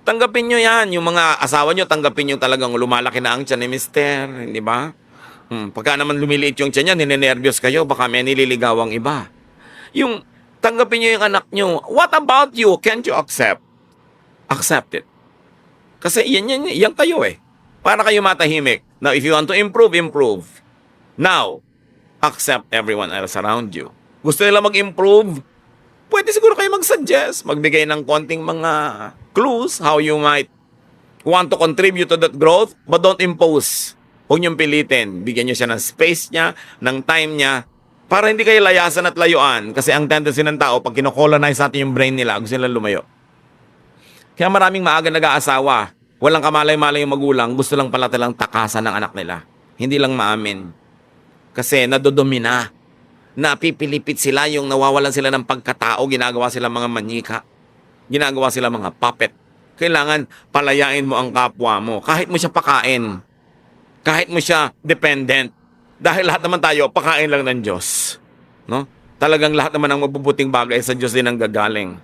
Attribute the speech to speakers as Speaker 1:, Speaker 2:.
Speaker 1: Tanggapin nyo yan. Yung mga asawa nyo, tanggapin nyo talagang lumalaki na ang tiyan ni mister. Di ba? Pagka naman lumiliit yung tiyan niya, ninenervyos kayo, baka may nililigawang iba. Yung tanggapin nyo yung anak nyo. What about you? Can't you accept? Accept it. Kasi yan kayo eh. Para kayo matahimik. Now, if you want to improve, improve. Now, accept everyone else around you. Gusto nila mag-improve? Pwede siguro kayo mag-suggest, magbigay ng konting mga clues how you might want to contribute to that growth, but don't impose. Huwag niyong pilitin. Bigyan niyo siya ng space niya, ng time niya, para hindi kayo layasan at layuan. Kasi ang tendency ng tao, pag kinocolonize natin yung brain nila, gusto nila lumayo. Kaya maraming maaga nag-aasawa. Walang kamalay-malay yung magulang, gusto lang pala talang takasan ng anak nila. Hindi lang maamin. Kasi nadodomina. Napipilipit sila, yung nawawalan sila ng pagkatao, ginagawa sila mga manika. Ginagawa sila mga puppet. Kailangan palayain mo ang kapwa mo. Kahit mo siya pakain. Kahit mo siya dependent. Dahil lahat naman tayo, pakain lang ng Diyos. No? Talagang lahat naman ng mabubuting bagay sa Diyos din ang gagaling.